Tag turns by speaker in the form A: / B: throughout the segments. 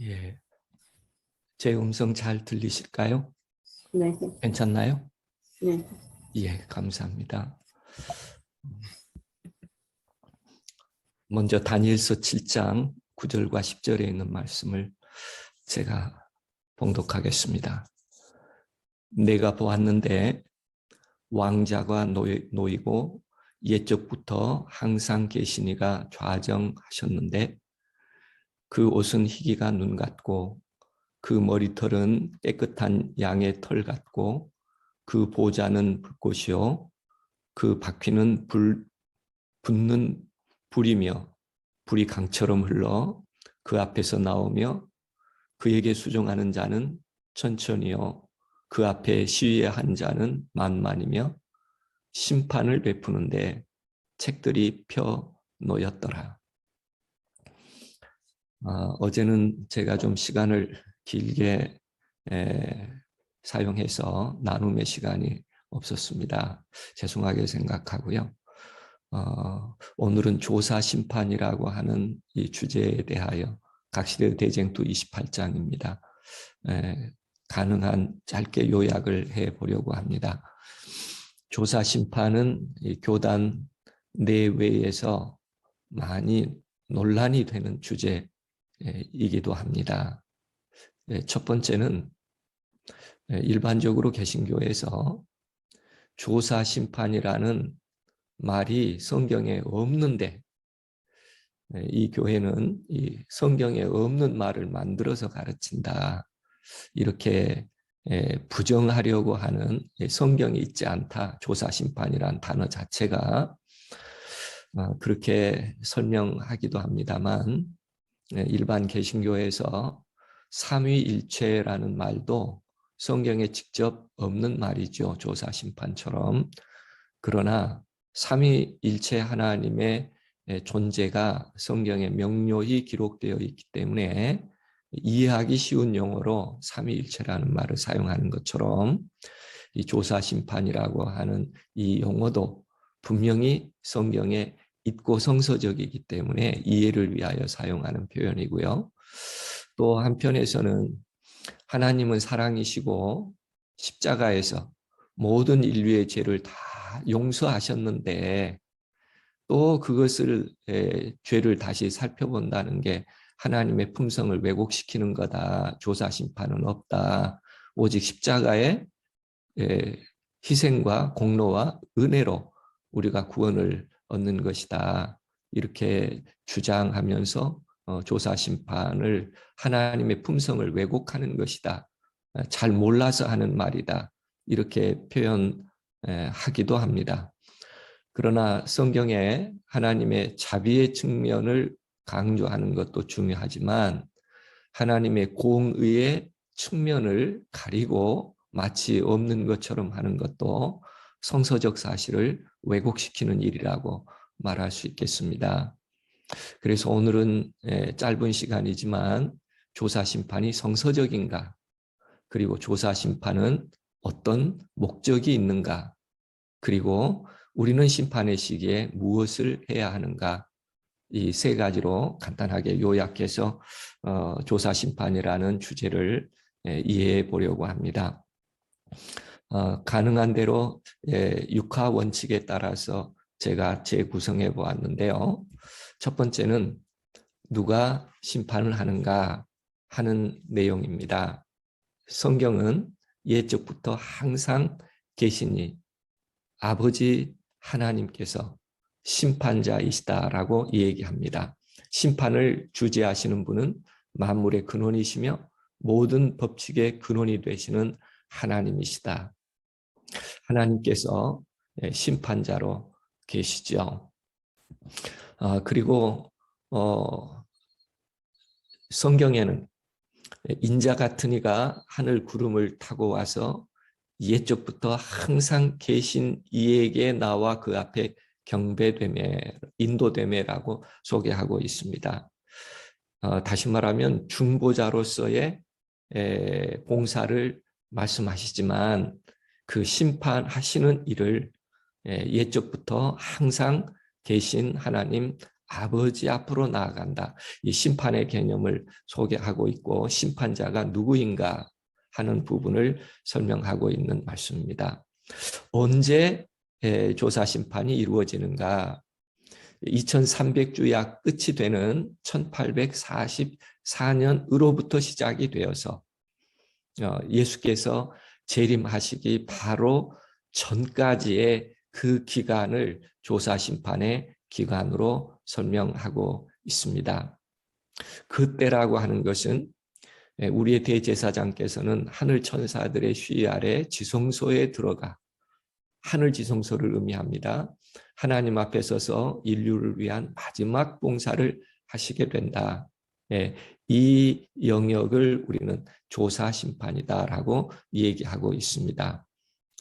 A: 예, 제 음성 잘 들리실까요?
B: 네,
A: 괜찮나요?
B: 네.
A: 예, 감사합니다. 먼저 다니엘서 7장 9절과 10절에 있는 말씀을 제가 봉독하겠습니다. 내가 보았는데 왕자가 놓이고 옛적부터 항상 계시니가 좌정하셨는데 그 옷은 희기가 눈 같고 그 머리털은 깨끗한 양의 털 같고 그 보좌는 불꽃이요 그 바퀴는 붙는 불이며 불이 강처럼 흘러 그 앞에서 나오며 그에게 수종하는 자는 천천히요 그 앞에 시위한 자는 만만이며 심판을 베푸는데 책들이 펴 놓였더라. 어제는 제가 좀 시간을 길게 사용해서 나눔의 시간이 없었습니다. 죄송하게 생각하고요. 오늘은 조사 심판이라고 하는 이 주제에 대하여 각시대 대쟁투 28장입니다. 가능한 짧게 요약을 해보려고 합니다. 조사 심판은 이 교단 내외에서 많이 논란이 되는 주제이기도 합니다. 첫 번째는 일반적으로 개신교에서 조사 심판이라는 말이 성경에 없는데 이 교회는 이 성경에 없는 말을 만들어서 가르친다. 이렇게 부정하려고 하는 성경이 있지 않다. 조사심판이란 단어 자체가 그렇게 설명하기도 합니다만 일반 개신교에서 삼위일체라는 말도 성경에 직접 없는 말이죠. 조사심판처럼. 그러나 삼위일체 하나님의 존재가 성경에 명료히 기록되어 있기 때문에 이해하기 쉬운 용어로 삼위일체라는 말을 사용하는 것처럼 이 조사심판이라고 하는 이 용어도 분명히 성경에 있고 성서적이기 때문에 이해를 위하여 사용하는 표현이고요. 또 한편에서는 하나님은 사랑이시고 십자가에서 모든 인류의 죄를 다 용서하셨는데 또 그것을 죄를 다시 살펴본다는 게 하나님의 품성을 왜곡시키는 거다. 조사심판은 없다. 오직 십자가의 희생과 공로와 은혜로 우리가 구원을 얻는 것이다. 이렇게 주장하면서 조사심판을 하나님의 품성을 왜곡하는 것이다. 잘 몰라서 하는 말이다. 이렇게 표현하기도 합니다. 그러나 성경에 하나님의 자비의 측면을 강조하는 것도 중요하지만 하나님의 공의의 측면을 가리고 마치 없는 것처럼 하는 것도 성서적 사실을 왜곡시키는 일이라고 말할 수 있겠습니다. 그래서 오늘은 짧은 시간이지만 조사심판이 성서적인가, 그리고 조사심판은 어떤 목적이 있는가, 그리고 우리는 심판의 시기에 무엇을 해야 하는가, 이 세 가지로 간단하게 요약해서 조사심판이라는 주제를 이해해 보려고 합니다. 가능한 대로 육하 원칙에 따라서 제가 재구성해 보았는데요. 첫 번째는 누가 심판을 하는가 하는 내용입니다. 성경은 옛적부터 항상 계시니 아버지 하나님께서 심판자이시다라고 얘기합니다. 심판을 주재하시는 분은 만물의 근원이시며 모든 법칙의 근원이 되시는 하나님이시다. 하나님께서 심판자로 계시죠. 그리고 성경에는 인자 같은 이가 하늘 구름을 타고 와서 옛적부터 항상 계신 이에게 나와 그 앞에 경배되매, 인도되매라고 소개하고 있습니다. 다시 말하면 중보자로서의 봉사를 말씀하시지만 그 심판하시는 일을 옛적부터 항상 계신 하나님 아버지 앞으로 나아간다. 이 심판의 개념을 소개하고 있고 심판자가 누구인가 하는 부분을 설명하고 있는 말씀입니다. 언제 조사 심판이 이루어지는가? 2300주야 끝이 되는 1844년으로부터 시작이 되어서 예수께서 재림하시기 바로 전까지의 그 기간을 조사 심판의 기간으로 설명하고 있습니다. 그때라고 하는 것은 우리의 대제사장께서는 하늘 천사들의 시위 아래 지성소에 들어가, 하늘 지성소를 의미합니다. 하나님 앞에 서서 인류를 위한 마지막 봉사를 하시게 된다. 이 영역을 우리는 조사 심판이다라고 얘기하고 있습니다.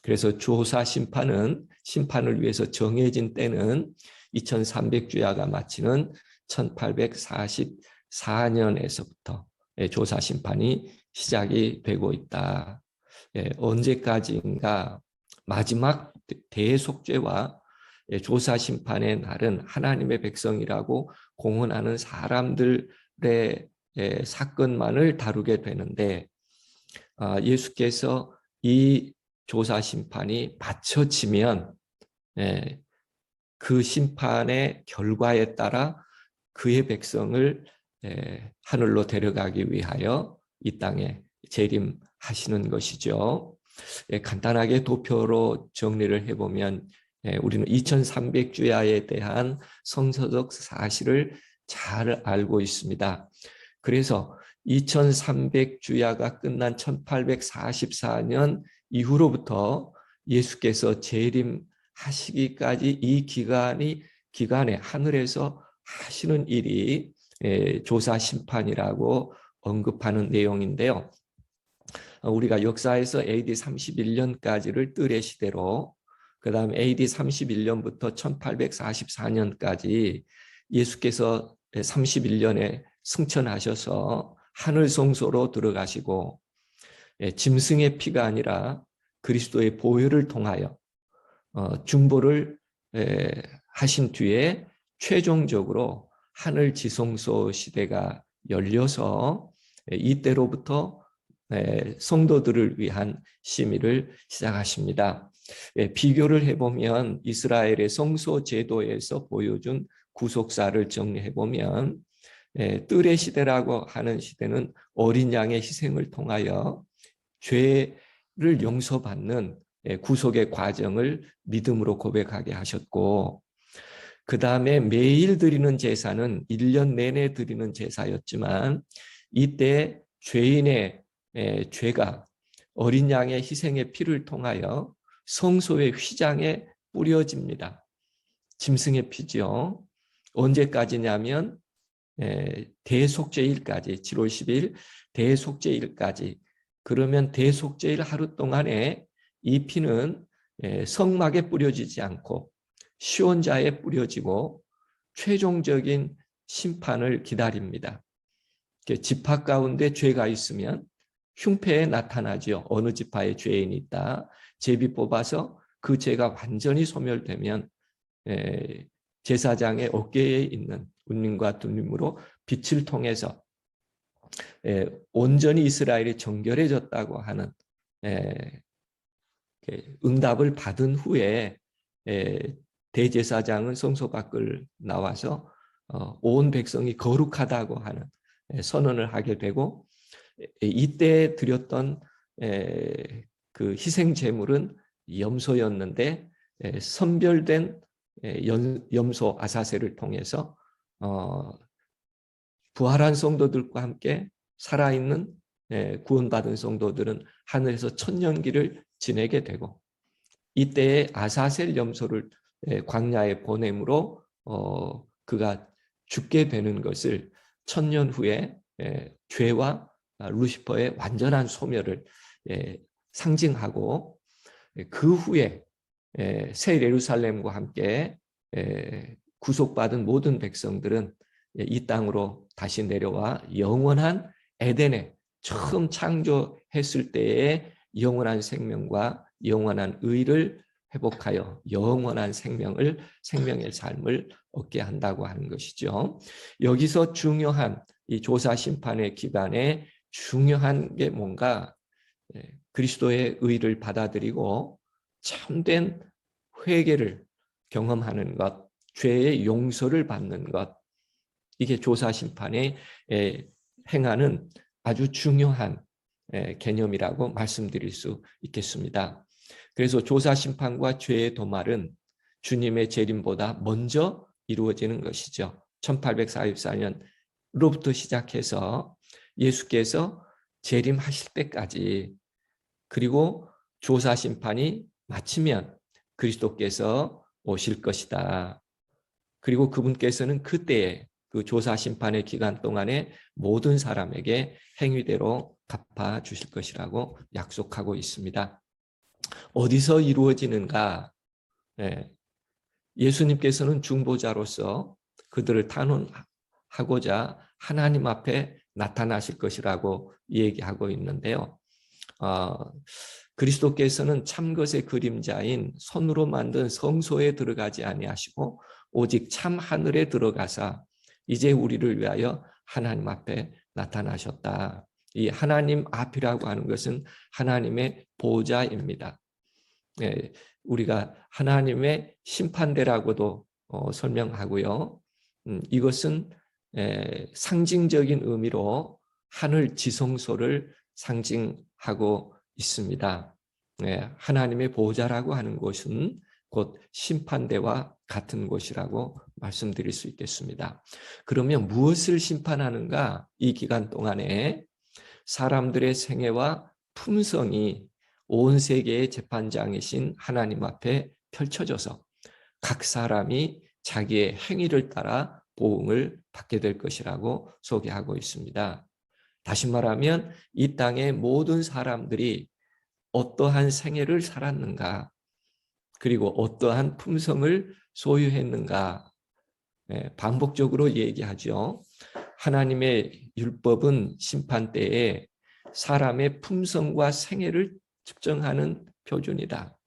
A: 그래서 조사 심판은 심판을 위해서 정해진 때는 2300주야가 마치는 1844년에서부터 조사 심판이 시작이 되고 있다. 언제까지인가? 마지막 대속죄와 조사 심판의 날은 하나님의 백성이라고 공언하는 사람들의 사건만을 다루게 되는데, 예수께서 이 조사 심판이 마쳐지면 그 심판의 결과에 따라 그의 백성을 하늘로 데려가기 위하여 이 땅에 재림하시는 것이죠. 간단하게 도표로 정리를 해보면 우리는 2300주야에 대한 성서적 사실을 잘 알고 있습니다. 그래서 2300주야가 끝난 1844년 이후로부터 예수께서 재림하시기까지 이 기간에 하늘에서 하시는 일이 조사 심판이라고 언급하는 내용인데요. 우리가 역사에서 AD 31년까지를 뜰의 시대로, 그 다음 AD 31년부터 1844년까지 예수께서 31년에 승천하셔서 하늘 성소로 들어가시고 짐승의 피가 아니라 그리스도의 보혈을 통하여 중보를 하신 뒤에 최종적으로 하늘 지성소 시대가 열려서 이때로부터 성도들을 위한 심의를 시작하십니다. 비교를 해보면 이스라엘의 성소 제도에서 보여준 구속사를 정리해보면 뜰의 시대라고 하는 시대는 어린 양의 희생을 통하여 죄를 용서받는 구속의 과정을 믿음으로 고백하게 하셨고, 그 다음에 매일 드리는 제사는 1년 내내 드리는 제사였지만 이때 죄인의 죄가 어린 양의 희생의 피를 통하여 성소의 휘장에 뿌려집니다. 짐승의 피죠. 언제까지냐면 대속죄일까지, 7월 10일 대속죄일까지. 그러면 대속죄일 하루 동안에 이 피는 성막에 뿌려지지 않고 시온자에 뿌려지고 최종적인 심판을 기다립니다. 지파 가운데 죄가 있으면 흉패에 나타나죠. 어느 지파에 죄인이 있다. 제비 뽑아서 그 죄가 완전히 소멸되면 제사장의 어깨에 있는 운림과 둔림으로 빛을 통해서 온전히 이스라엘이 정결해졌다고 하는 응답을 받은 후에 대제사장은 성소 밖을 나와서 온 백성이 거룩하다고 하는 선언을 하게 되고, 이때 드렸던 그 희생 제물은 염소였는데 선별된 염소 아사셀을 통해서 부활한 성도들과 함께 살아있는 구원받은 성도들은 하늘에서 천년기를 지내게 되고, 이때에 아사셀 염소를 광야에 보냄으로 그가 죽게 되는 것을 천년 후에 죄와 루시퍼의 완전한 소멸을 상징하고, 그 후에 새 예루살렘과 함께 구속받은 모든 백성들은 이 땅으로 다시 내려와 영원한 에덴에 처음 창조했을 때의 영원한 생명과 영원한 의를 회복하여 영원한 생명의 삶을 얻게 한다고 하는 것이죠. 여기서 중요한 이 조사 심판의 기간에 중요한 게 뭔가, 그리스도의 의를 받아들이고 참된 회개를 경험하는 것, 죄의 용서를 받는 것, 이게 조사 심판에 행하는 아주 중요한 개념이라고 말씀드릴 수 있겠습니다. 그래서 조사 심판과 죄의 도말은 주님의 재림보다 먼저 이루어지는 것이죠. 1844년로부터 시작해서 예수께서 재림하실 때까지, 그리고 조사 심판이 마치면 그리스도께서 오실 것이다. 그리고 그분께서는 그때에 그 조사 심판의 기간 동안에 모든 사람에게 행위대로 갚아 주실 것이라고 약속하고 있습니다. 어디서 이루어지는가? 예수님께서는 중보자로서 그들을 탄원하고자 하나님 앞에 나타나실 것이라고 얘기하고 있는데요. 그리스도께서는 참것의 그림자인 손으로 만든 성소에 들어가지 아니하시고 오직 참 하늘에 들어가사 이제 우리를 위하여 하나님 앞에 나타나셨다. 이 하나님 앞이라고 하는 것은 하나님의 보좌입니다. 우리가 하나님의 심판대라고도 설명하고요. 이것은 상징적인 의미로 하늘 지성소를 상징하고 있습니다. 하나님의 보좌라고 하는 곳은 곧 심판대와 같은 곳이라고 말씀드릴 수 있겠습니다. 그러면 무엇을 심판하는가? 이 기간 동안에 사람들의 생애와 품성이 온 세계의 재판장이신 하나님 앞에 펼쳐져서 각 사람이 자기의 행위를 따라 보응을 받게 될 것이라고 소개하고 있습니다. 다시 말하면 이 땅의 모든 사람들이 어떠한 생애를 살았는가, 그리고 어떠한 품성을 소유했는가, 반복적으로 얘기하죠. 하나님의 율법은 심판 때에 사람의 품성과 생애를 측정하는 표준이다.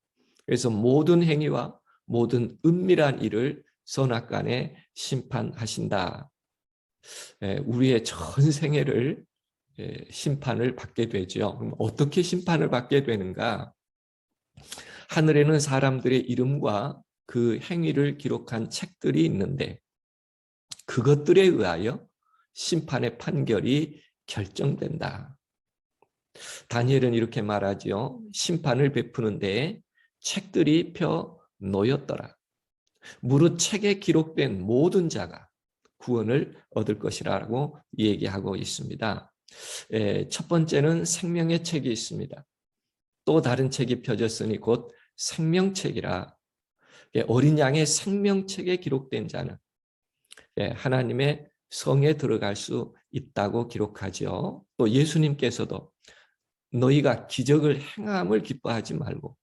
A: 그래서 모든 행위와 모든 은밀한 일을 선악간에 심판하신다. 우리의 전 생애를 심판을 받게 되죠. 그럼 어떻게 심판을 받게 되는가? 하늘에는 사람들의 이름과 그 행위를 기록한 책들이 있는데 그것들에 의하여 심판의 판결이 결정된다. 다니엘은 이렇게 말하죠. 심판을 베푸는데 책들이 펴 놓였더라. 무릇 책에 기록된 모든 자가 구원을 얻을 것이라고 얘기하고 있습니다. 첫 번째는 생명의 책이 있습니다. 또 다른 책이 펴졌으니 곧 생명책이라. 어린 양의 생명책에 기록된 자는 하나님의 성에 들어갈 수 있다고 기록하죠. 또 예수님께서도 너희가 기적을 행함을 기뻐하지 말고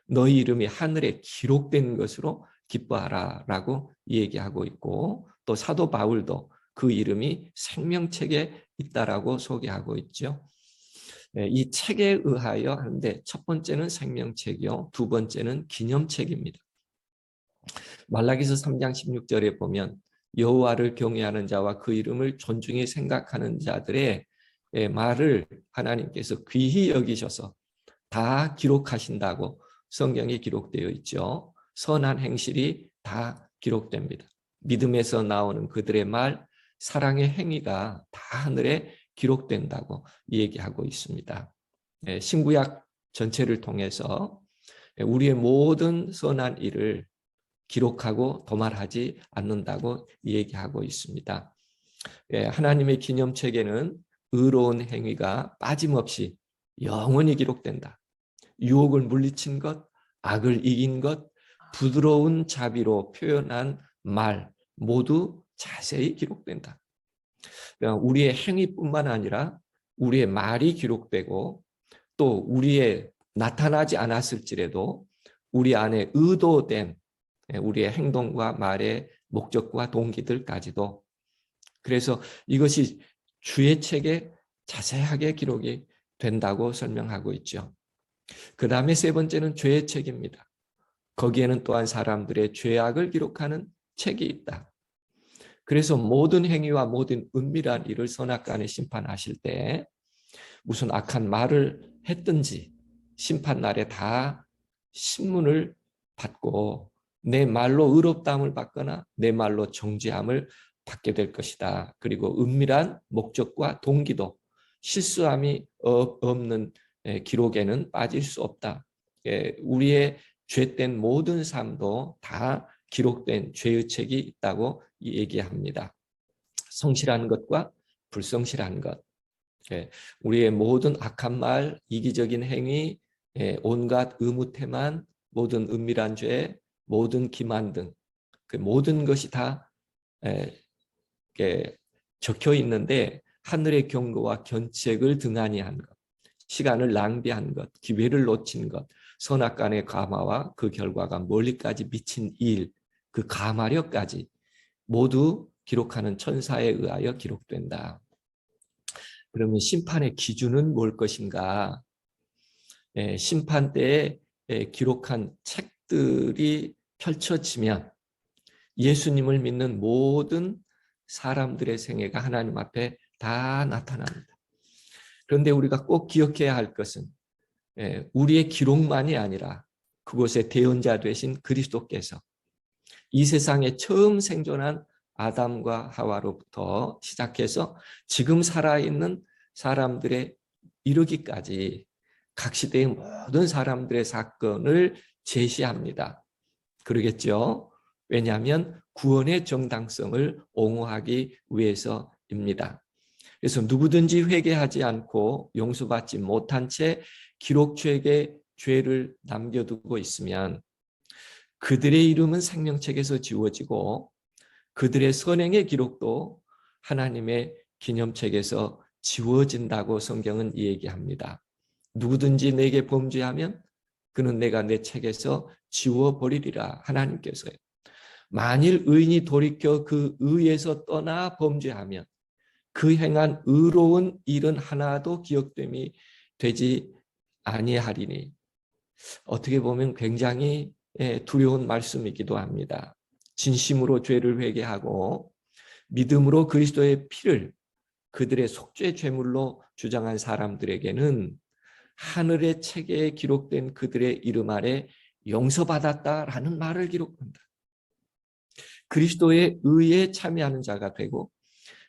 A: 너희 이름이 하늘에 기록된 것으로 기뻐하라 라고 얘기하고 있고, 또 사도 바울도 그 이름이 생명책에 있다라고 소개하고 있죠. 이 책에 의하여 하는데 첫 번째는 생명책이요, 두 번째는 기념책입니다. 말라기서 3장 16절에 보면 여호와를 경외하는 자와 그 이름을 존중히 생각하는 자들의 말을 하나님께서 귀히 여기셔서 다 기록하신다고 성경에 기록되어 있죠. 선한 행실이 다 기록됩니다. 믿음에서 나오는 그들의 말, 사랑의 행위가 다 하늘에 기록된다고 얘기하고 있습니다. 신구약 전체를 통해서 우리의 모든 선한 일을 기록하고 도말하지 않는다고 얘기하고 있습니다. 하나님의 기념책에는 의로운 행위가 빠짐없이 영원히 기록된다. 유혹을 물리친 것, 악을 이긴 것, 부드러운 자비로 표현한 말 모두 자세히 기록된다. 우리의 행위뿐만 아니라 우리의 말이 기록되고 또 우리의 나타나지 않았을지라도 우리 안에 의도된 우리의 행동과 말의 목적과 동기들까지도, 그래서 이것이 주의 책에 자세하게 기록이 된다고 설명하고 있죠. 그 다음에 세 번째는 죄의 책입니다. 거기에는 또한 사람들의 죄악을 기록하는 책이 있다. 그래서 모든 행위와 모든 은밀한 일을 선악간에 심판하실 때 무슨 악한 말을 했든지 심판 날에 다 신문을 받고 내 말로 의롭다함을 받거나 내 말로 정죄함을 받게 될 것이다. 그리고 은밀한 목적과 동기도 실수함이 없는 기록에는 빠질 수 없다. 우리의 죄된 모든 삶도 다 기록된 죄의 책이 있다고 얘기합니다. 성실한 것과 불성실한 것, 우리의 모든 악한 말, 이기적인 행위, 온갖 의무태만, 모든 은밀한 죄, 모든 기만 등 그 모든 것이 다 적혀 있는데 하늘의 경고와 견책을 등한히 한 것, 시간을 낭비한 것, 기회를 놓친 것, 선악간의 감화와 그 결과가 멀리까지 미친 일, 그 감화력까지 모두 기록하는 천사에 의하여 기록된다. 그러면 심판의 기준은 뭘 것인가? 심판 때에 기록한 책들이 펼쳐지면 예수님을 믿는 모든 사람들의 생애가 하나님 앞에 다 나타납니다. 그런데 우리가 꼭 기억해야 할 것은 우리의 기록만이 아니라 그곳에 대언자 되신 그리스도께서 이 세상에 처음 생존한 아담과 하와로부터 시작해서 지금 살아있는 사람들의 이르기까지 각 시대의 모든 사람들의 사건을 제시합니다. 그러겠죠? 왜냐하면 구원의 정당성을 옹호하기 위해서입니다. 그래서 누구든지 회개하지 않고 용서받지 못한 채 기록책에 죄를 남겨두고 있으면 그들의 이름은 생명책에서 지워지고 그들의 선행의 기록도 하나님의 기념책에서 지워진다고 성경은 얘기합니다. 누구든지 내게 범죄하면 그는 내가 내 책에서 지워버리리라. 하나님께서요. 만일 의인이 돌이켜 그 의에서 떠나 범죄하면 그 행한 의로운 일은 하나도 기억됨이 되지 아니하리니. 어떻게 보면 굉장히 두려운 말씀이기도 합니다. 진심으로 죄를 회개하고 믿음으로 그리스도의 피를 그들의 속죄 제물로 주장한 사람들에게는 하늘의 책에 기록된 그들의 이름 아래 용서받았다라는 말을 기록한다. 그리스도의 의에 참여하는 자가 되고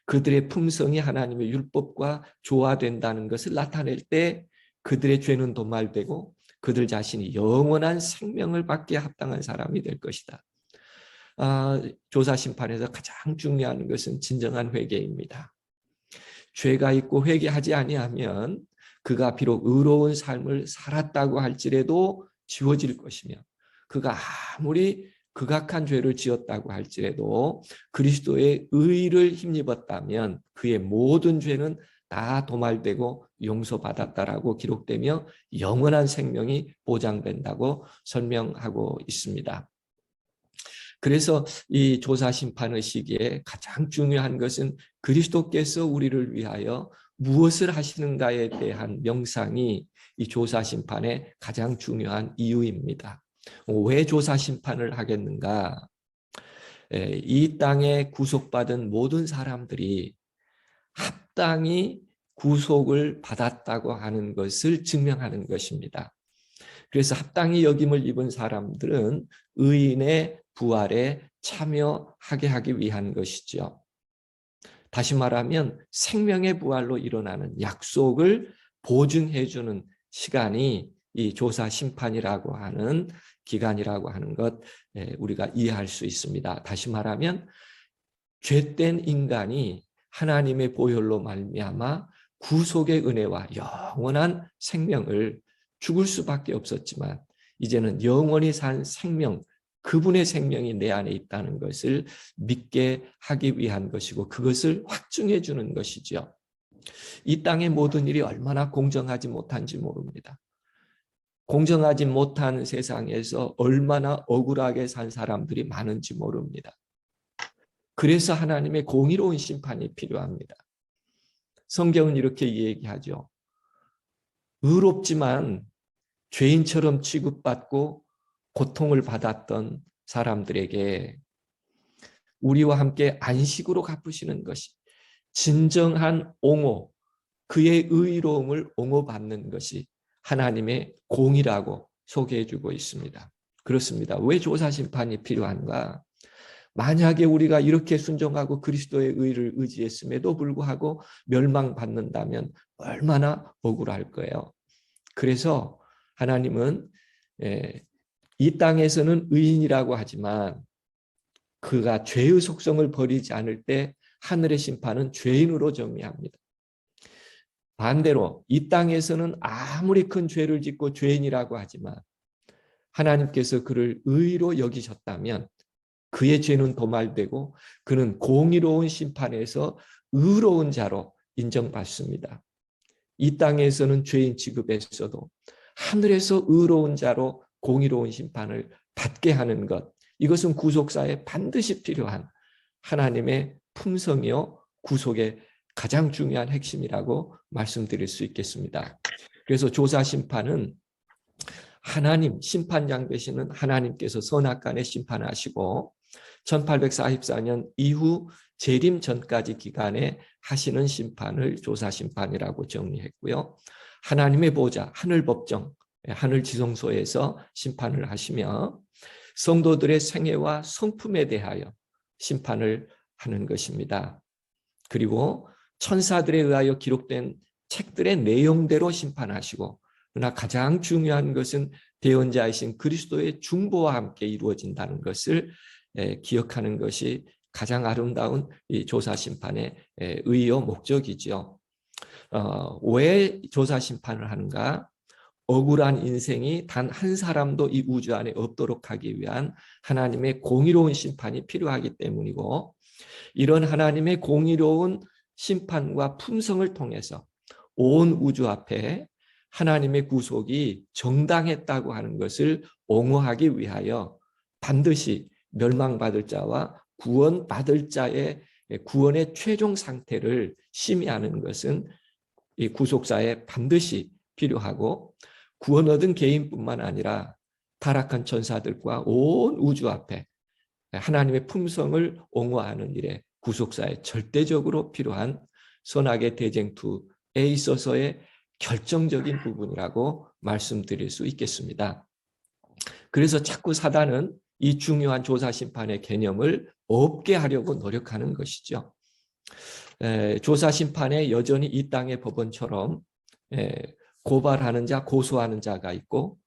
A: 그들의 품성이 하나님의 율법과 조화된다는 것을 나타낼 때 그들의 죄는 도말되고 그들 자신이 영원한 생명을 받기에 합당한 사람이 될 것이다. 조사 심판에서 가장 중요한 것은 진정한 회개입니다. 죄가 있고 회개하지 아니하면 그가 비록 의로운 삶을 살았다고 할지라도 지워질 것이며 그가 아무리 극악한 죄를 지었다고 할지라도 그리스도의 의를 힘입었다면 그의 모든 죄는 다 도말되고 용서받았다라고 기록되며 영원한 생명이 보장된다고 설명하고 있습니다. 그래서 이 조사 심판의 시기에 가장 중요한 것은 그리스도께서 우리를 위하여 무엇을 하시는가에 대한 명상이 이 조사 심판의 가장 중요한 이유입니다. 왜 조사 심판을 하겠는가? 이 땅에 구속받은 모든 사람들이 합당히 구속을 받았다고 하는 것을 증명하는 것입니다. 그래서 합당히 여김을 입은 사람들은 의인의 부활에 참여하게 하기 위한 것이죠. 다시 말하면 생명의 부활로 일어나는 약속을 보증해 주는 시간이 이 조사 심판이라고 하는 기간이라고 하는 것 우리가 이해할 수 있습니다. 다시 말하면 죄된 인간이 하나님의 보혈로 말미암아 구속의 은혜와 영원한 생명을 죽을 수밖에 없었지만 이제는 영원히 산 생명, 그분의 생명이 내 안에 있다는 것을 믿게 하기 위한 것이고 그것을 확증해 주는 것이죠. 이 땅의 모든 일이 얼마나 공정하지 못한지 모릅니다. 공정하지 못한 세상에서 얼마나 억울하게 산 사람들이 많은지 모릅니다. 그래서 하나님의 공의로운 심판이 필요합니다. 성경은 이렇게 얘기하죠. 의롭지만 죄인처럼 취급받고 고통을 받았던 사람들에게 우리와 함께 안식으로 갚으시는 것이 진정한 옹호, 그의 의로움을 옹호받는 것이 하나님의 공이라고 소개해주고 있습니다. 그렇습니다. 왜 조사심판이 필요한가? 만약에 우리가 이렇게 순종하고 그리스도의 의를 의지했음에도 불구하고 멸망받는다면 얼마나 억울할 거예요. 그래서 하나님은 이 땅에서는 의인이라고 하지만 그가 죄의 속성을 버리지 않을 때 하늘의 심판은 죄인으로 정의합니다. 반대로 이 땅에서는 아무리 큰 죄를 짓고 죄인이라고 하지만 하나님께서 그를 의로 여기셨다면 그의 죄는 도말되고 그는 공의로운 심판에서 의로운 자로 인정받습니다. 이 땅에서는 죄인 취급했어도 하늘에서 의로운 자로 공의로운 심판을 받게 하는 것, 이것은 구속사에 반드시 필요한 하나님의 품성이요 구속의 가장 중요한 핵심이라고 말씀드릴 수 있겠습니다. 그래서 조사심판은 하나님, 심판장 되시는 하나님께서 선악간에 심판하시고 1844년 이후 재림 전까지 기간에 하시는 심판을 조사심판이라고 정리했고요. 하나님의 보좌, 하늘법정, 하늘지성소에서 심판을 하시며 성도들의 생애와 성품에 대하여 심판을 하는 것입니다. 그리고 천사들에 의하여 기록된 책들의 내용대로 심판하시고, 그러나 가장 중요한 것은 대언자이신 그리스도의 중보와 함께 이루어진다는 것을 기억하는 것이 가장 아름다운 이 조사심판의 의의요 목적이죠. 왜 조사심판을 하는가? 억울한 인생이 단 한 사람도 이 우주 안에 없도록 하기 위한 하나님의 공의로운 심판이 필요하기 때문이고, 이런 하나님의 공의로운 심판과 품성을 통해서 온 우주 앞에 하나님의 구속이 정당했다고 하는 것을 옹호하기 위하여 반드시 멸망받을 자와 구원받을 자의 구원의 최종 상태를 심의하는 것은 이 구속사에 반드시 필요하고, 구원 얻은 개인뿐만 아니라 타락한 천사들과 온 우주 앞에 하나님의 품성을 옹호하는 일에 구속사에 절대적으로 필요한 선악의 대쟁투에 있어서의 결정적인 부분이라고 말씀드릴 수 있겠습니다. 그래서 자꾸 사단은 이 중요한 조사심판의 개념을 없게 하려고 노력하는 것이죠. 조사심판에 여전히 이 땅의 법원처럼 고발하는 자, 고소하는 자가 있고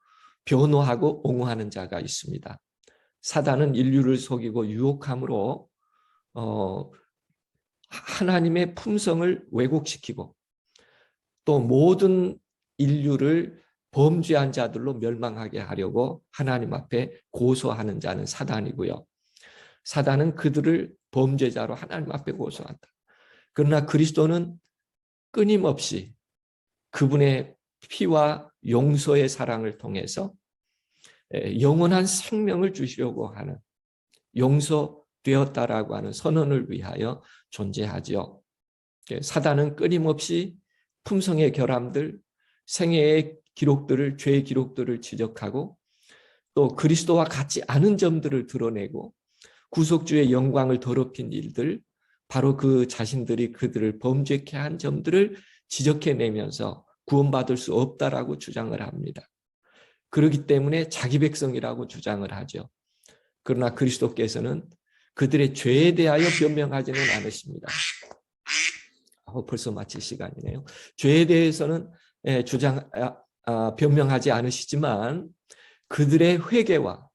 A: 변호하고 옹호하는 자가 있습니다. 사단은 인류를 속이고 유혹함으로 하나님의 품성을 왜곡시키고 또 모든 인류를 범죄한 자들로 멸망하게 하려고 하나님 앞에 고소하는 자는 사단이고요. 사단은 그들을 범죄자로 하나님 앞에 고소한다. 그러나 그리스도는 끊임없이 그분의 피와 용서의 사랑을 통해서 영원한 생명을 주시려고 하는, 용서되었다라고 하는 선언을 위하여 존재하죠. 사단은 끊임없이 품성의 결함들, 생애의 기록들을, 죄의 기록들을 지적하고 또 그리스도와 같지 않은 점들을 드러내고 구속주의 영광을 더럽힌 일들, 바로 그 자신들이 그들을 범죄케 한 점들을 지적해내면서 구원받을 수 없다라고 주장을 합니다. 그렇기 때문에 자기 백성이라고 주장을 하죠. 그러나 그리스도께서는 그들의 죄에 대하여 변명하지는 않으십니다. 벌써 마칠 시간이네요. 죄에 대해서는 변명하지 않으시지만 그들의 회개와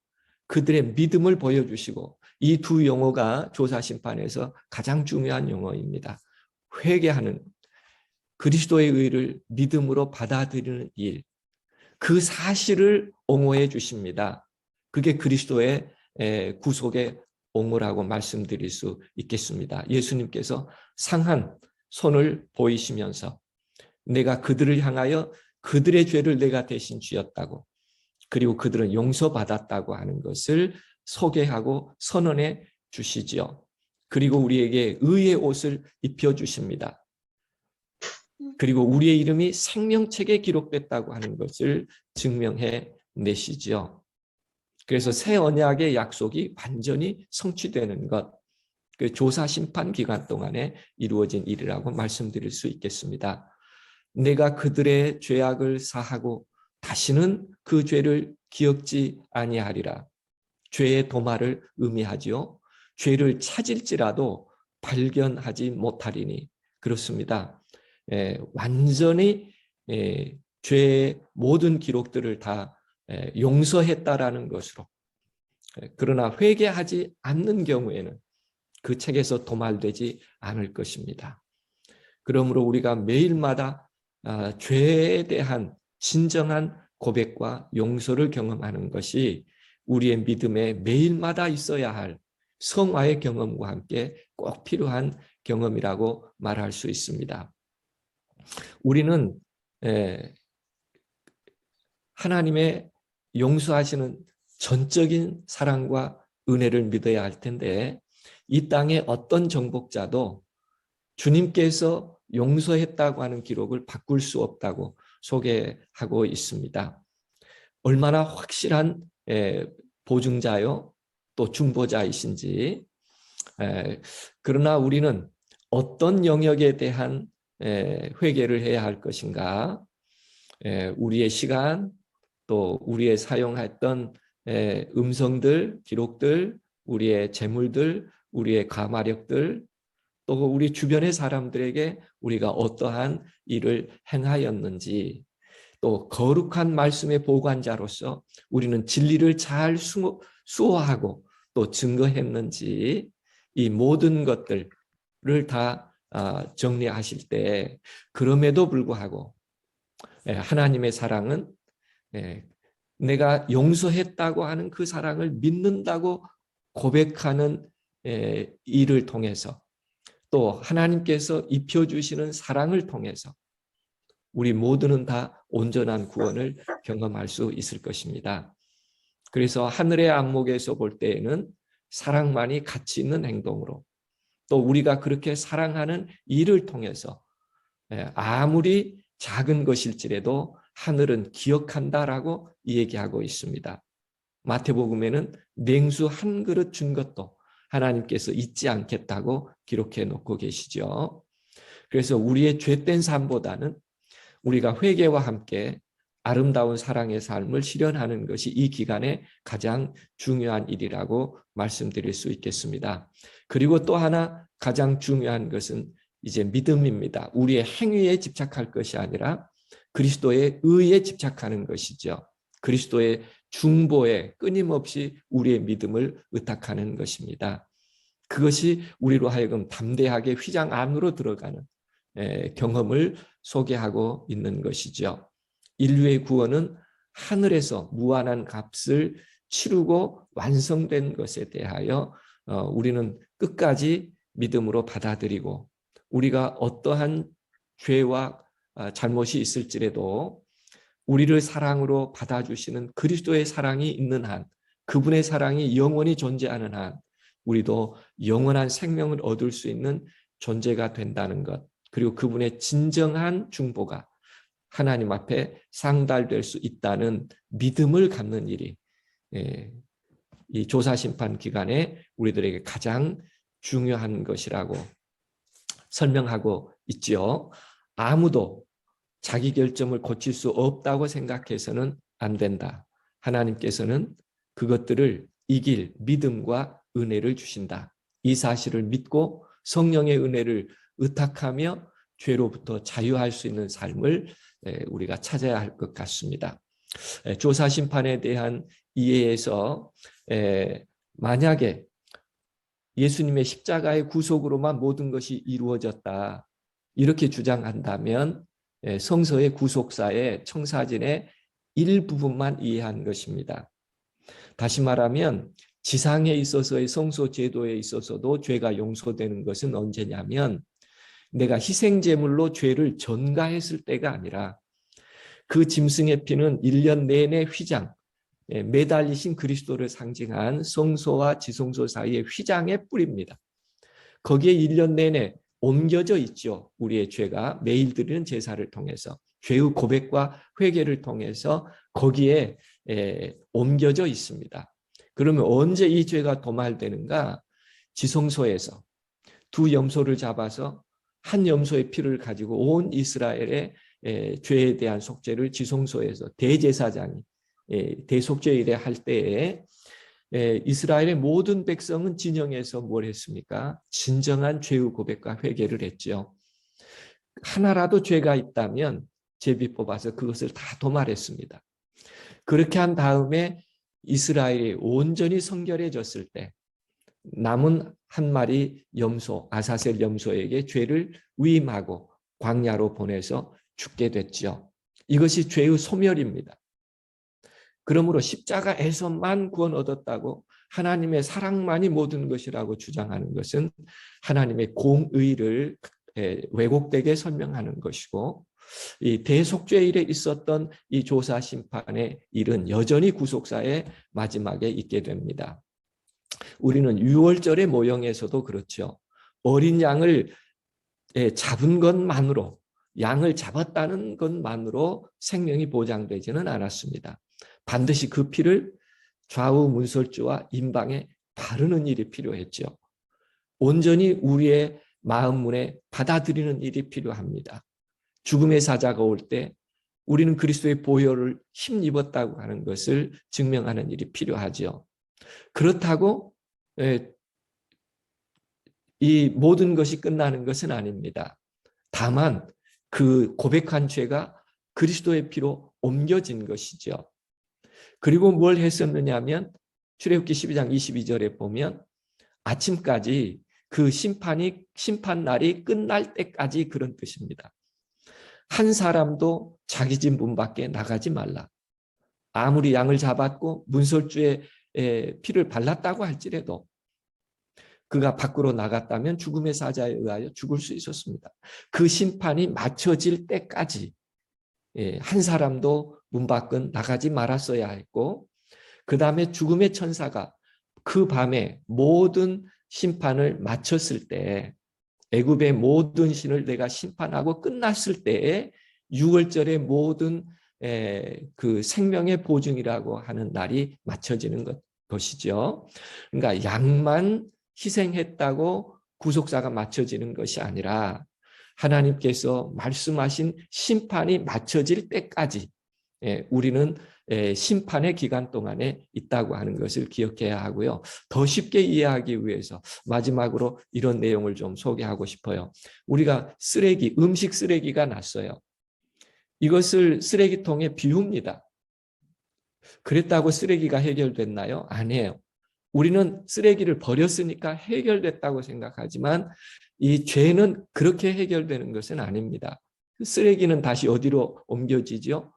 A: 그들의 믿음을 보여주시고, 이 두 용어가 조사심판에서 가장 중요한 용어입니다. 회개하는, 그리스도의 의를 믿음으로 받아들이는 일, 그 사실을 옹호해 주십니다. 그게 그리스도의 구속의 옹호라고 말씀드릴 수 있겠습니다. 예수님께서 상한 손을 보이시면서 내가 그들을 향하여 그들의 죄를 내가 대신 지었다고, 그리고 그들은 용서받았다고 하는 것을 소개하고 선언해 주시지요. 그리고 우리에게 의의 옷을 입혀주십니다. 그리고 우리의 이름이 생명책에 기록됐다고 하는 것을 증명해 내시지요. 그래서 새 언약의 약속이 완전히 성취되는 것, 그 조사 심판 기간 동안에 이루어진 일이라고 말씀드릴 수 있겠습니다. 내가 그들의 죄악을 사하고 다시는 그 죄를 기억지 아니하리라. 죄의 도말을 의미하지요. 죄를 찾을지라도 발견하지 못하리니 그렇습니다. 완전히 죄의 모든 기록들을 다 용서했다라는 것으로. 그러나 회개하지 않는 경우에는 그 책에서 도말되지 않을 것입니다. 그러므로 우리가 매일마다 죄에 대한 진정한 고백과 용서를 경험하는 것이 우리의 믿음에 매일마다 있어야 할 성화의 경험과 함께 꼭 필요한 경험이라고 말할 수 있습니다. 우리는 하나님의 용서하시는 전적인 사랑과 은혜를 믿어야 할 텐데 이 땅의 어떤 정복자도 주님께서 용서했다고 하는 기록을 바꿀 수 없다고 소개하고 있습니다. 얼마나 확실한 보증자요 또 중보자이신지. 그러나 우리는 어떤 영역에 대한 회개를 해야 할 것인가, 우리의 시간 또 우리의 사용했던 음성들, 기록들, 우리의 재물들, 우리의 가마력들, 또 우리 주변의 사람들에게 우리가 어떠한 일을 행하였는지, 또 거룩한 말씀의 보관자로서 우리는 진리를 잘 수호하고 또 증거했는지, 이 모든 것들을 다 정리하실 때 그럼에도 불구하고 하나님의 사랑은 내가 용서했다고 하는 그 사랑을 믿는다고 고백하는 일을 통해서 또 하나님께서 입혀주시는 사랑을 통해서 우리 모두는 다 온전한 구원을 경험할 수 있을 것입니다. 그래서 하늘의 안목에서 볼 때에는 사랑만이 가치 있는 행동으로, 또 우리가 그렇게 사랑하는 일을 통해서 아무리 작은 것일지라도 하늘은 기억한다라고 얘기하고 있습니다. 마태복음에는 냉수 한 그릇 준 것도 하나님께서 잊지 않겠다고 기록해 놓고 계시죠. 그래서 우리의 죄된 삶보다는 우리가 회개와 함께 아름다운 사랑의 삶을 실현하는 것이 이 기간에 가장 중요한 일이라고 말씀드릴 수 있겠습니다. 그리고 또 하나 가장 중요한 것은 이제 믿음입니다. 우리의 행위에 집착할 것이 아니라 그리스도의 의에 집착하는 것이죠. 그리스도의 중보에 끊임없이 우리의 믿음을 의탁하는 것입니다. 그것이 우리로 하여금 담대하게 휘장 안으로 들어가는 경험을 소개하고 있는 것이죠. 인류의 구원은 하늘에서 무한한 값을 치르고 완성된 것에 대하여 우리는 끝까지 믿음으로 받아들이고, 우리가 어떠한 죄와 잘못이 있을지라도 우리를 사랑으로 받아주시는 그리스도의 사랑이 있는 한, 그분의 사랑이 영원히 존재하는 한 우리도 영원한 생명을 얻을 수 있는 존재가 된다는 것, 그리고 그분의 진정한 중보가 하나님 앞에 상달될 수 있다는 믿음을 갖는 일이 이 조사심판 기간에 우리들에게 가장 중요한 것이라고 설명하고 있지요. 아무도 자기 결점을 고칠 수 없다고 생각해서는 안 된다. 하나님께서는 그것들을 이길 믿음과 은혜를 주신다. 이 사실을 믿고 성령의 은혜를 의탁하며 죄로부터 자유할 수 있는 삶을 우리가 찾아야 할 것 같습니다. 조사 심판에 대한 이해에서 만약에 예수님의 십자가의 구속으로만 모든 것이 이루어졌다 이렇게 주장한다면 성서의 구속사의 청사진의 일부분만 이해한 것입니다. 다시 말하면 지상에 있어서의 성소 제도에 있어서도 죄가 용서되는 것은 언제냐면 내가 희생제물로 죄를 전가했을 때가 아니라 그 짐승의 피는 1년 내내 휘장, 매달리신 그리스도를 상징한 성소와 지성소 사이의 휘장의 뿌리입니다. 거기에 1년 내내 옮겨져 있죠. 우리의 죄가 매일 드리는 제사를 통해서, 죄의 고백과 회개를 통해서 거기에 옮겨져 있습니다. 그러면 언제 이 죄가 도말되는가? 지성소에서 두 염소를 잡아서 한 염소의 피를 가지고 온 이스라엘의 죄에 대한 속죄를 지성소에서 대제사장이 대속죄일에 할 때에 이스라엘의 모든 백성은 진영에서 뭘 했습니까? 진정한 죄의 고백과 회개를 했죠. 하나라도 죄가 있다면 제비 뽑아서 그것을 다 도말했습니다. 그렇게 한 다음에 이스라엘이 온전히 성결해졌을 때 남은 한 마리 염소, 아사셀 염소에게 죄를 위임하고 광야로 보내서 죽게 됐죠. 이것이 죄의 소멸입니다. 그러므로 십자가에서만 구원 얻었다고 하나님의 사랑만이 모든 것이라고 주장하는 것은 하나님의 공의를 왜곡되게 설명하는 것이고, 이 대속죄일에 있었던 이 조사 심판의 일은 여전히 구속사의 마지막에 있게 됩니다. 우리는 유월절의 모형에서도 그렇죠. 어린 양을 잡은 것만으로, 양을 잡았다는 것만으로 생명이 보장되지는 않았습니다. 반드시 그 피를 좌우 문설주와 임방에 바르는 일이 필요했죠. 온전히 우리의 마음문에 받아들이는 일이 필요합니다. 죽음의 사자가 올 때 우리는 그리스도의 보혈을 힘입었다고 하는 것을 증명하는 일이 필요하죠. 그렇다고 이 모든 것이 끝나는 것은 아닙니다. 다만 그 고백한 죄가 그리스도의 피로 옮겨진 것이죠. 그리고 뭘 했었느냐 하면 출애굽기 12장 22절에 보면 아침까지 그 심판 날이 끝날 때까지 그런 뜻입니다. 한 사람도 자기 집 문 밖에 나가지 말라. 아무리 양을 잡았고 문설주에 피를 발랐다고 할지라도 그가 밖으로 나갔다면 죽음의 사자에 의하여 죽을 수 있었습니다. 그 심판이 맞춰질 때까지 한 사람도 문 밖은 나가지 말았어야 했고, 그 다음에 죽음의 천사가 그 밤에 모든 심판을 마쳤을 때, 애굽의 모든 신을 내가 심판하고 끝났을 때에 유월절의 모든 그 생명의 보증이라고 하는 날이 맞춰지는 것이죠. 그러니까 양만 희생했다고 구속사가 맞춰지는 것이 아니라 하나님께서 말씀하신 심판이 맞춰질 때까지 우리는 심판의 기간 동안에 있다고 하는 것을 기억해야 하고요. 더 쉽게 이해하기 위해서 마지막으로 이런 내용을 좀 소개하고 싶어요. 우리가 쓰레기, 음식 쓰레기가 났어요. 이것을 쓰레기통에 비웁니다. 그랬다고 쓰레기가 해결됐나요? 아니에요. 우리는 쓰레기를 버렸으니까 해결됐다고 생각하지만 이 죄는 그렇게 해결되는 것은 아닙니다. 쓰레기는 다시 어디로 옮겨지죠?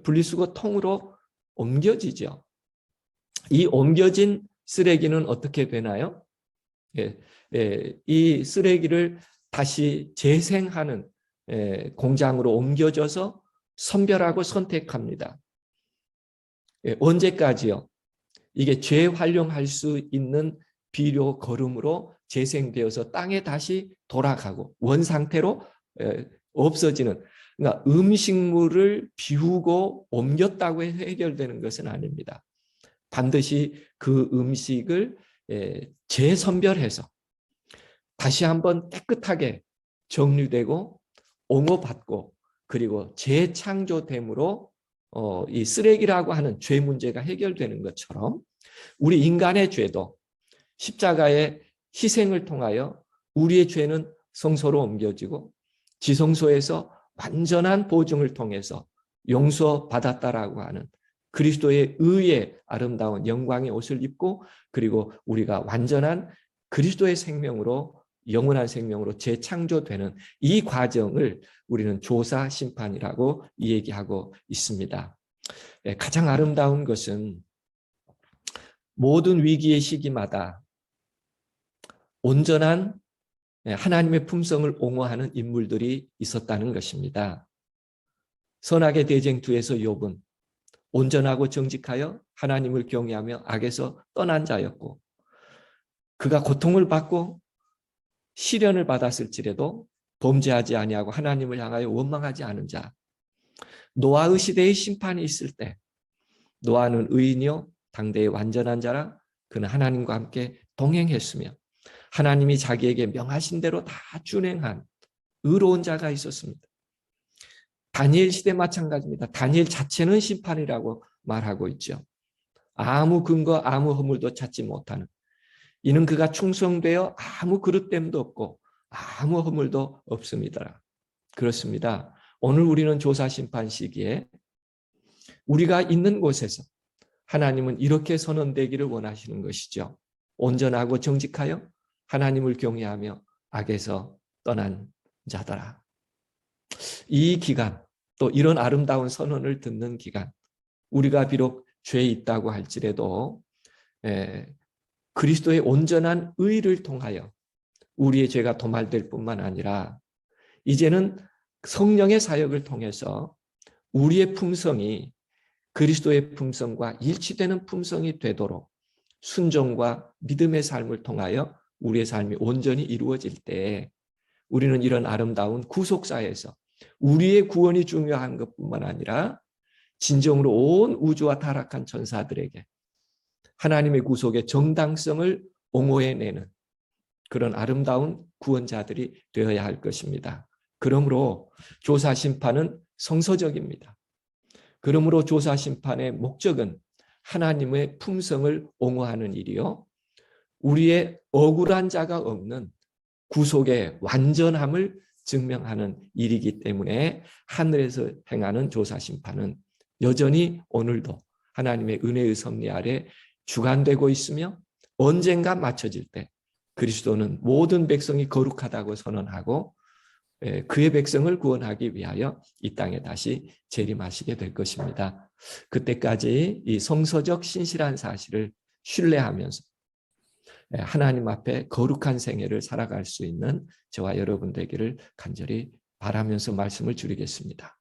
A: 분리수거 통으로 옮겨지죠. 이 옮겨진 쓰레기는 어떻게 되나요? 이 쓰레기를 다시 재생하는 공장으로 옮겨져서 선별하고 선택합니다. 언제까지요? 이게 재활용할 수 있는 비료 거름으로 재생되어서 땅에 다시 돌아가고 원상태로 없어지는, 그러니까 음식물을 비우고 옮겼다고 해서 해결되는 것은 아닙니다. 반드시 그 음식을 재선별해서 다시 한번 깨끗하게 정리되고 옹호받고 그리고 재창조됨으로 이 쓰레기라고 하는 죄 문제가 해결되는 것처럼 우리 인간의 죄도 십자가의 희생을 통하여 우리의 죄는 성소로 옮겨지고 지성소에서 완전한 보증을 통해서 용서받았다라고 하는 그리스도의 의의 아름다운 영광의 옷을 입고 그리고 우리가 완전한 그리스도의 생명으로 영원한 생명으로 재창조되는 이 과정을 우리는 조사 심판이라고 얘기하고 있습니다. 가장 아름다운 것은 모든 위기의 시기마다 온전한 하나님의 품성을 옹호하는 인물들이 있었다는 것입니다. 선악의 대쟁투에서 욥은 온전하고 정직하여 하나님을 경외하며 악에서 떠난 자였고 그가 고통을 받고 시련을 받았을지라도 범죄하지 아니하고 하나님을 향하여 원망하지 않은 자. 노아의 시대의 심판이 있을 때 노아는 의인이요 당대의 완전한 자라 그는 하나님과 함께 동행했으며 하나님이 자기에게 명하신 대로 다 준행한 의로운 자가 있었습니다. 다니엘 시대 마찬가지입니다. 다니엘 자체는 심판이라고 말하고 있죠. 아무 근거, 아무 허물도 찾지 못하는. 이는 그가 충성되어 아무 그릇됨도 없고 아무 허물도 없습니다. 그렇습니다. 오늘 우리는 조사 심판 시기에 우리가 있는 곳에서 하나님은 이렇게 선언되기를 원하시는 것이죠. 온전하고 정직하여 하나님을 경외하며 악에서 떠난 자더라. 이 기간, 또 이런 아름다운 선언을 듣는 기간, 우리가 비록 죄에 있다고 할지라도 그리스도의 온전한 의를 통하여 우리의 죄가 도말될 뿐만 아니라 이제는 성령의 사역을 통해서 우리의 품성이 그리스도의 품성과 일치되는 품성이 되도록 순종과 믿음의 삶을 통하여 우리의 삶이 온전히 이루어질 때 우리는 이런 아름다운 구속사에서 우리의 구원이 중요한 것뿐만 아니라 진정으로 온 우주와 타락한 천사들에게 하나님의 구속의 정당성을 옹호해내는 그런 아름다운 구원자들이 되어야 할 것입니다. 그러므로 조사 심판은 성서적입니다. 그러므로 조사 심판의 목적은 하나님의 품성을 옹호하는 일이요, 우리의 억울한 자가 없는 구속의 완전함을 증명하는 일이기 때문에 하늘에서 행하는 조사 심판은 여전히 오늘도 하나님의 은혜의 섭리 아래 주관되고 있으며 언젠가 마쳐질 때 그리스도는 모든 백성이 거룩하다고 선언하고 그의 백성을 구원하기 위하여 이 땅에 다시 재림하시게 될 것입니다. 그때까지 이 성서적 신실한 사실을 신뢰하면서 하나님 앞에 거룩한 생애를 살아갈 수 있는 저와 여러분 되기를 간절히 바라면서 말씀을 줄이겠습니다.